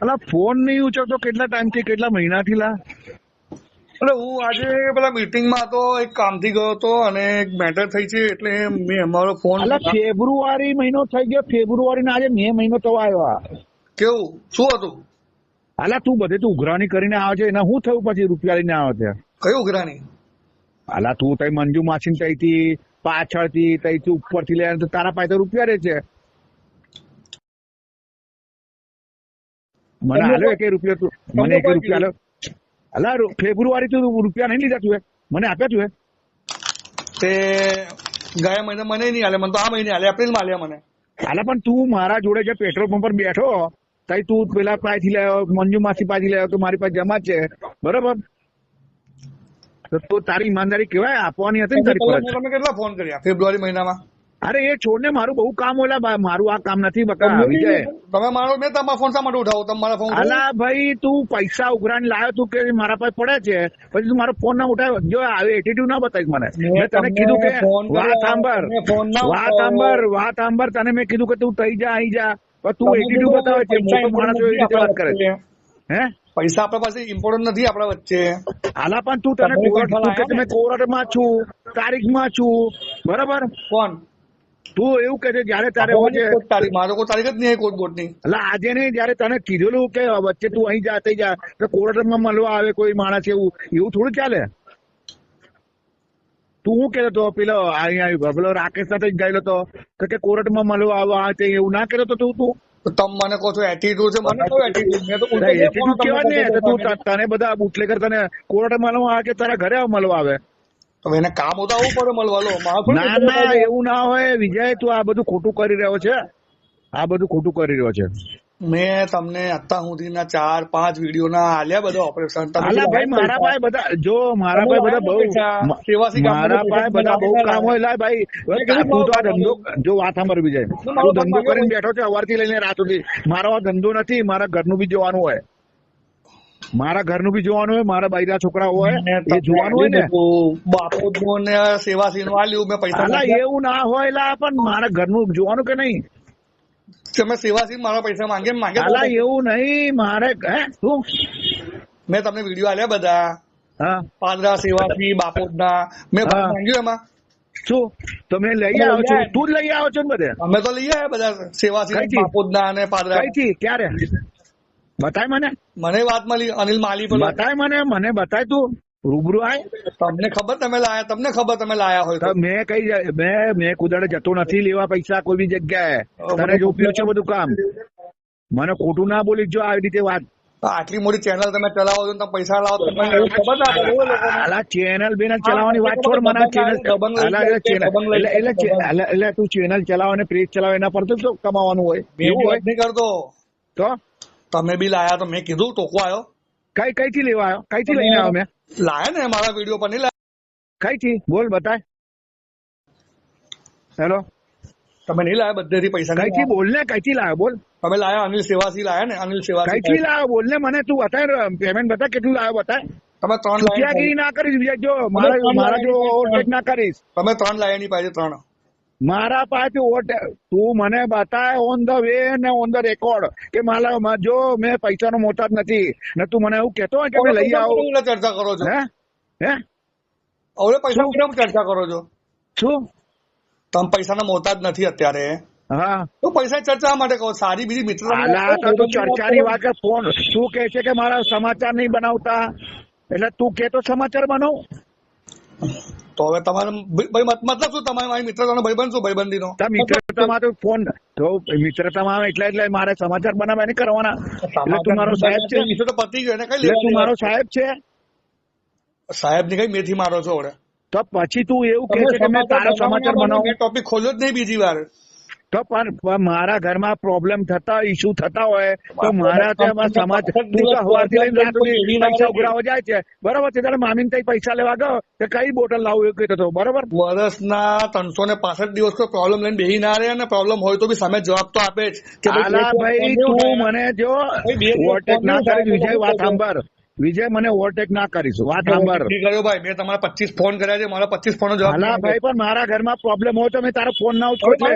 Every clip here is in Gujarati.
અલા ફોન નહીં ઉચકતો કેટલા ટાઈમ થી, કેટલા મહિનાથી લા? એટલે હું આજે પેલા મીટિંગમાં હતો, એક કામથી ગયો હતો અને એક મેટર થઈ છે એટલે મેં અમારો ફોન. અલા ફેબ્રુઆરી મહિનો થઈ ગયો, ફેબ્રુઆરી ના આજે મે મહિનો તો આવ્યો. કેવું શું હતું? અલા તું બધે તું ઉઘરાણી કરીને આવે છે, એના શું થયું પછી રૂપિયા લઈને આવે છે? કયું ઉઘરાણી? અલા તું તઈ મંજુ માસી તઈથી પાછળથી તઈથી ઉપરથી લે તો તારા પાસે રૂપિયા રહે છે. મને હાલો એક રૂપિયા તું મને એક રૂપિયા હાલો. અલા ફેબ્રુઆરી તું રૂપિયા નહીં લીધા તું મને આપ્યા તું તે ગયા મહિને મને નહીં આલે, મને તો આ મહિને આલે, એપ્રિલમાં આલ્યા મને. હાલા પણ તું મારા જોડે જે પેટ્રોલ પંપ પર બેઠો તઈ તું પેલા પાસેથી લાવ્યો, મંજુ માસી પાસેથી લાવ્યો તો મારી પાસે જમા છે બરોબર. તો તારી ઈમાનદારી કેવાય આપવાની હતી ને તારી પર. તમે કેટલા ફોન કર્યા ફેબ્રુઆરી મહિનામાં? અરે એ છોડ ને, મારું બહુ કામ હોય મારું આ કામ નથી બકા. વિજય તમે મારો મેં તમારા ફોન શા માટે ઉઠાવો? તમે મારા ફોન. અલા ભાઈ તું પૈસા ઉઘરાણી લાવ્યો તું કે મારા પાસે પડે છે, પછી તું મારો ફોન ના ઉઠાવ્યો. જો આવે એટીટ્યુડ ના બતાવીશ મને. મેં તને કીધું કે વાત સાંભળ તને મેં કીધું કે તું તઈ જા અહીં જા, પણ તું એટીટ્યુડ બતાવે છે. મોટો માણસ એવી રીતે વાત કરે છે. હે પૈસા આપણા પાસે ઇમ્પોર્ટન્ટ નથી આપણા વચ્ચે. હાલા પણ તું તને તમે કોર્ટમાં છું, તારીખમાં છું બરાબર. કોણ તું એવું કે છે જયારે તારે મારો કોઈ તારીખ જ નહીં કોર્ટ બોર્ડ ની. એટલે આજે નહીં, જયારે તને કીધેલું કે વચ્ચે તું અહીં જા તઈ જા તો કોર્ટમાં મળવા આવે કોઈ માણસ, એવું થોડું ચાલે. તું શું કેતો તો પેલો અહીંયા પેલો રાકેશ સાથે ગયેલો તો કે કોર્ટમાં મળવા આવે એવું ના કેતો તો તું? તમે મને કહો છો એટીટ્યુડ છે, મને કહો એટીટ્યુડ. મેં તો એટીટ્યુડ કેવાય ને. તું તને બધા બુટલેગર તને કોર્ટ મળવા આવે કે તારા ઘરે મળવા આવે? તો એને કામ હોતા આવું પડે મળવા. ના ના એવું ના હોય વિજય, તું આ બધું ખોટું કરી રહ્યો છે, આ બધું ખોટું કરી રહ્યો છે. મેં તમને અત્યાર સુધીના 4-5 વિડીયો ના આલ્યા બધા ઓપરેશન. ભાઈ મારા પાસે બધા જો મારા પાસે બધા બહુ મારા પાસે બધા બહુ કામ હોય. લા ભાઈ તું તો આ ધંધો જો વાત સાંભળ વિજય, તું ધંધો કરીને બેઠો છે સવારથી લઈને રાત સુધી. મારો આ ધંધો નથી, મારા ઘરનું બી જોવાનું હોય, મારા ઘરનું બી જોવાનું હોય, મારા બૈરા છોકરા હોય એ જોવાનું હોય ને. બાપુ ને સેવાસી નું આલ્યું મેં પૈસા. એવું ના હોય લા, પણ મારા ઘરનું જોવાનું કે નહીં? તમે સેવાસી મારા પૈસા માંગે એવું નહીં મારે. શું મેં તમને વિડીયો આલ્યા બધા પાદરા સેવાસી બાપોદ ના, મેં માંગ્યું એમાં શું? તમે લઈ આવો છો? તું જ લઈ આવો છો ને બધે? અમે તો લઈ આવ્યા બધા સેવાસી બાપોદ ના અને પાદરા. કઈથી ક્યારે બતાય મને વાત મળી અનિલ માલી પર. બતાય મને બતાય, તું રૂબરૂ આય. તમને ખબર તમે લાયા, તમને ખબર તમે લાયા હોય તો. મેં કઈ મેં કુદાડે જતો નથી લેવા પૈસા કોઈ બી જગ્યાએ. તને જો ઉપયોગ છે બધું કામ, મને ખોટું ના બોલી જો આવી રીતે વાત. આટલી મોટી ચેનલ તમે ચલાવો છો તમે પૈસા લાવો તો ખબર ના પડે. ચેનલ બેનલ ચલાવવાની વાત છોડ. મને એટલે તું ચેનલ ચલાવો ને પેજ ચલાવો એના પર તો કમાવાનું હોય એવું હોય નહીં કરતો. તો તમે બી લાયા તો મેં કીધું ટોકો આવ્યો. કઈથી લેવા આવ્યો? કઈથી લઈને આવ્યો? મેં લાયા ને મારા વિડીયો પર નહીં લાયા. કઈથી બોલ બતાય. હેલો તમે નહીં લાયા બધેથી પૈસા? કઈથી બોલ ને, કઈથી લાવ્યો બોલ. તમે લાયા અનિલ સેવાસી લાયા ને? અનિલ સેવાસી કઈથી લાવ્યો બોલ ને મને. તું બતાય પેમેન્ટ બતાય કેટલું લાવ્યો બતાય. તમે 3 લાયા ના કરીશ જો મારા જો ઓવરટેક ના કરીશ. તમે 3 લાયા ની પાસે 3 મારા પાસે તું મને બતાય ઓન ધ વે ને ઓન ધ રેકોર્ડ કે મારા જો મેં પૈસાનો મોતાજ નથી ને તું મને એવું કેતો હોય કે મેં લઈ આવો. ચર્ચા કરો છો હે હવે પૈસા કેમ ચર્ચા કરો છો? શું તમે પૈસાના મોતાજ નથી અત્યારે? હા તો પૈસા ચર્ચા માટે કહો. સારી બીજી મિત્ર ચર્ચાની વાત ફોન તું કે છે કે મારા સમાચાર નહીં બનાવતા, એટલે તું કે તો સમાચાર બનાવ. તો હવે તમારે મતલબ શું? તમારે મારી મિત્રતાનો ભાઈબંધ શું? ભાઈબંધીનો મિત્રતામાં તો ફોન તો મિત્રતામાં એટલે મારે સમાચાર બનાવવા નહીં કરવાના. એટલે તું મારો સાહેબ છે તો પતી ગયો ને કઈ. તું મારો સાહેબ છે? સાહેબ ની કઈ મેથી મારો છો હવે? તો પછી તું એવું કે છે કે મેં તારો સમાચાર બનાવું? ટોપિક ખોલ્યો જ નહીં બીજી વાર. તો પણ મારા ઘરમાં પ્રોબ્લેમ થતા ઇસ્યુ થતા હોય તો મારા ત્યાં સમાચાર તું તો સવારથી લઈને રાત સુધી પૈસા ઉઘરાવા જાય છે બરોબર છે. તારે મામીને તઈ પૈસા લેવા ગયો કે કઈ બોટલ લાવું એવું કહેતો હતો બરોબર. વર્ષના 365 દિવસ તો પ્રોબ્લેમ લઈને બેહી ના રહે અને પ્રોબ્લેમ હોય તો બી સામે જવાબ તો આપે જ કે ભાઈ તું મને જો ઓવરટેક ના કરીશ વિજય. વાત સાંભળ વિજય, મને ઓવરટેક ના કરીશ. વાત સાંભળ ભાઈ. મેં તમારા 25 ફોન કર્યા છે, મારા 25 ફોન જવાબ. ભાઈ પણ મારા ઘરમાં પ્રોબ્લેમ હોય તો મેં તારો ફોન ના ઉઠો એટલે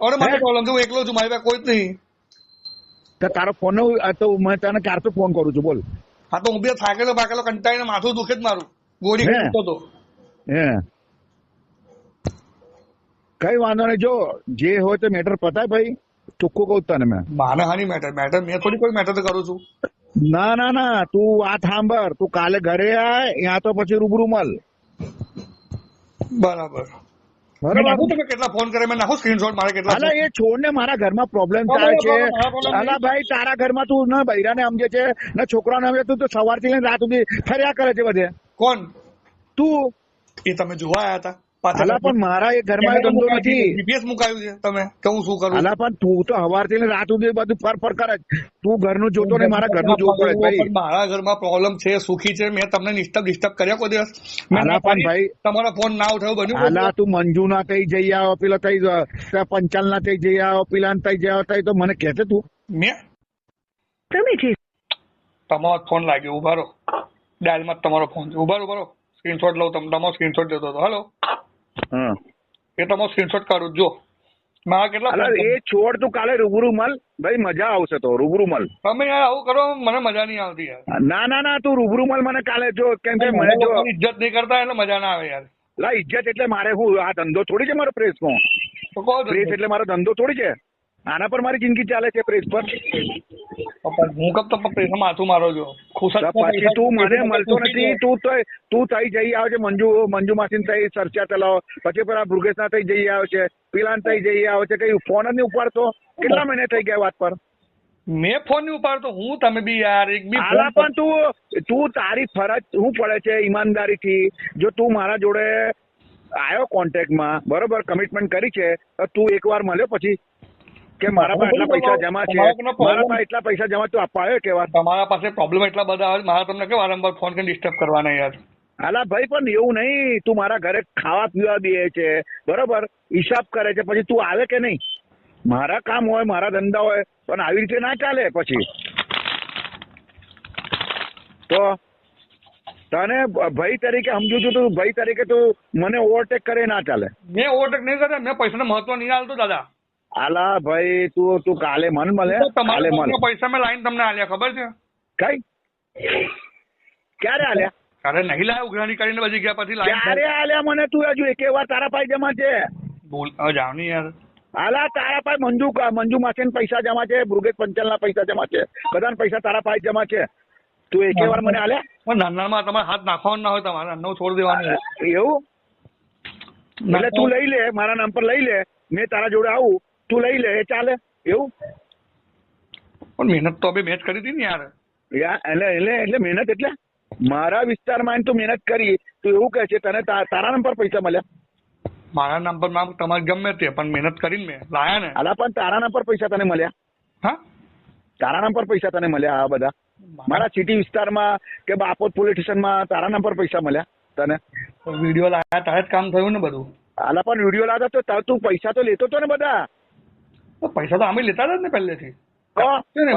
મારો પ્રોબ્લેમ છે. હું એકલો છું, મારી પાસે કોઈ જ નહીં. તો તારો ફોન તો મેં તને ક્યારથી ફોન કરું છું બોલ. હા તો હું બી થાકેલો પાકેલો કંટાળીને માથું દુખે જ મારું, ગોળી ખાતો હતો. હે કઈ વાંધો નહીં, જો જે હોય તો મેટર પતાય ભાઈ, ચોખ્ખું કહું તને મેં. માને હાની મેટર મેં થોડી કોઈ મેટર કરું છું. ના ના ના, તું વાત સાંભળ, તું કાલે ઘરે આય, યા તો પછી રૂબરૂ મળ. બરાબર બરાબર. તમે કેટલા ફોન કરે મેં નાખો સ્ક્રીનશોટ મારે કેટલા. અલા એ છોડ ને, મારા ઘરમાં પ્રોબ્લેમ થાય છે. અલા ભાઈ તારા ઘરમાં તું ના બૈરાને સમજે છે ના છોકરાને સમજે, તું તો સવારથી લઈને રાત સુધી ફર્યા કરે છે બધે. કોણ? તું. એ તમે જોવા આયા હતા? અલા પણ મારા એ ઘરમાં ધંધો નથી. જીપીએસ મુકાયું છે તમે કે હું શું કરું? અલા પણ તું તો સવારથી લઈને રાત સુધી બધું ફર કરે. તું ઘરનું જોતો નહીં, મારા ઘરનું જોવું પડે ભાઈ. મારા ઘરમાં પ્રોબ્લેમ છે, સુખી છે, મેં તમને ડિસ્ટર્બ કર્યા કોઈ દિવસ? અલા પણ ભાઈ તમારો ફોન ના ઉઠાવ્યો બન્યું? અલા તું મંજુ ના થઈ જઈ આવો, પેલા થઈ પંચાલ ના થઈ જઈ આવો, પેલા થઈ જઈ આવો, તો મને કહે છે તું. મેં તમારો ફોન લાગ્યો, ઉભારો ડાયલમાં તમારો ફોન છે, ઉભારો સ્ક્રીનશોટ લઉં, તમારો સ્ક્રીનશોટ દેતો હતો. હલો એ તમારો સ્ક્રીનશોટ કાઢું જો મારા કેટલા. એ છોડ, તું કાલે રૂબરૂ મળ ભાઈ, મજા આવશે તો રૂબરૂ મળ. તમે યાર આવું કરો, મને મજા નહીં આવતી યાર. ના ના ના, તું રૂબરૂ મળ મને કાલે, જો કેમ કે મને જો ઇજ્જત નહીં કરતા એટલે મજા ના આવે યાર. લા ઇજ્જત એટલે મારે હું આ ધંધો થોડી છે મારો પ્રેસ નો. પ્રેસ એટલે મારો ધંધો થોડી છે, આના પર મારી જિંદગી ચાલે છે, પ્રેસ પર. હું કબ તો પૈસા માથું મારો છો પછી તું મને મળતો નથી. તું થઈ જઈ આવે છે મંજુ માસી થઈ ચર્ચા ચલાવો, પછી પેલા ભૃગેશ ના થઈ જઈ આવે છે, પેલા થઈ જઈ આવે છે, કઈ ફોન જ નહીં ઉપાડતો. કેટલા મહિને થઈ ગયા વાત પર? મેં ફોન નહીં ઉપાડતો હું, તમે બી યાર એક બી. હાલા પણ તું તારી ફરજ શું પડે છે ઈમાનદારીથી. જો તું મારા જોડે આવ્યો કોન્ટેક્ટમાં, બરોબર, કમિટમેન્ટ કરી છે, તો તું એકવાર મળ્યો પછી કે મારા પાસે એટલા પૈસા જમા છે, મારા પાસે એટલા પૈસા જમા, તું આપવા આવ્યો કેવા? તમારા પાસે પ્રોબ્લેમ એટલા બધા આવે, મારા તમને કે વારંવાર ફોન કરીને ડિસ્ટર્બ કરવાના યાર. હાલા ભાઈ પણ એવું નહીં, તું મારા ઘરે ખાવા પીવા દે છે, બરોબર, હિસાબ કરે છે, પછી તું આવે કે નહીં? મારા કામ હોય, મારા ધંધા હોય, પણ આવી રીતે ના ચાલે પછી. તો તને ભાઈ તરીકે સમજુ છું, તું ભાઈ તરીકે તું મને ઓવરટેક કરે ના ચાલે. મેં ઓવરટેક નહીં કર્યા, મેં પૈસાને મહત્વ નહીં આલતો દાદા. આલા ભાઈ તું કાલે મન મળે, કાલે મન. પૈસા મેં લાઈન તમને આલ્યા ખબર છે? કઈ ક્યારે આલ્યા? અરે નહીં લાયા, ઉઘરાણી કરીને બધી ગયા પછી ક્યારે આલ્યા મને? તું હજુ એક વાર તારા પાસે જમા છે? બોલ જાવ નહીં યાર. આલા તારા પાસે મંજુ માસી પૈસા જમા છે, ભૃગેશ પંચાલ ના પૈસા જમા છે, બધાના પૈસા તારા પાસે જમા છે. તું એક વાર મને આલ્યા? નાનામાં તમારે હાથ નાખવાનો ના હોય, તમારે નાનું છોડ દેવાનું એવું. એટલે તું લઈ લે, મારા નામ પર લઈ લે, મેં તારા જોડે આવું, તું લઈ લે, ચાલે એવું? પણ મહેનત તો મેચ કરી હતી ને યાર. એટલે મહેનત એટલે મારા વિસ્તારમાં તું મહેનત કરી, તું એવું કહે છે તને તારા નામ પર પૈસા મળ્યા? મારા નામ પર તમારે ગમે તે, પણ મહેનત કરીને મેં લાયા ને. અલા પણ તારા નામ પર પૈસા તને મળ્યા? હા, તારા નામ પર પૈસા તને મળ્યા? આ બધા મારા સિટી વિસ્તારમાં કે બાપોદ પોલીસ સ્ટેશનમાં તારા નામ પર પૈસા મળ્યા તને? વિડીયો લાયા તારે જ કામ થયું ને બધું. આલા પણ વિડીયો લાવતા તો તું પૈસા તો લેતો હતો ને બધા? પૈસા તો અમે લેતા હતા ને પહેલેથી.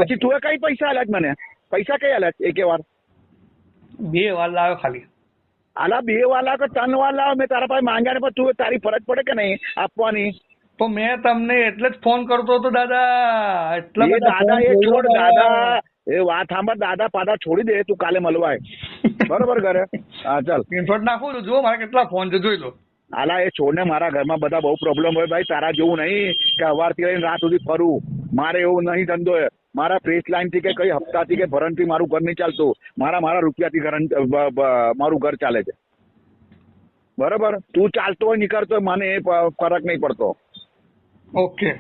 પછી તું કઈ પૈસા આલ્યા મને? પૈસા કઈ આલ્યા? એક વાર 2 વાર લાવ્યો ખાલી. આલા 2 વાર લાવ કે 3 વાર લાવ, મેં તારા પાસે માંગ્યા ને, પણ તું તારી ફરજ પડે કે નહીં આપવાની? તો મેં તમને એટલે જ ફોન કરતો હતો દાદા. એટલા દાદા એ છોડ, દાદા એ વાત સાંભળ, દાદા પાદા છોડી દે, તું કાલે મળવાય બરોબર ઘરે. હા ચાલ સ્ક્રીનશોટ નાખું તો જો મારે કેટલા ફોન છે જોઈ લો. આલા એ છોડ ને, મારા ઘરમાં બધા બહુ પ્રોબ્લેમ હોય ભાઈ, તારા જેવું નહીં કે સવારથી લઈને રાત સુધી ફરું. મારે એવું નહીં ધંધો. મારા ફેસ લાઈન થી કે કઈ હપ્તાથી કે ભરણથી મારું ઘર નહીં ચાલતું. મારા રૂપિયાથી મારું ઘર ચાલે છે, બરોબર. તું ચાલતો હોય નીકળતો હોય, મને એ ફરક નહીં પડતો. ઓકે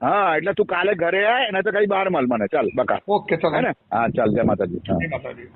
હા, એટલે તું કાલે ઘરે આય ને તો કઈ બહાર મળ મને, ચાલ બકા. ઓકે ચાલો હે ને? હા ચાલ, જય માતાજી. જય માતાજી.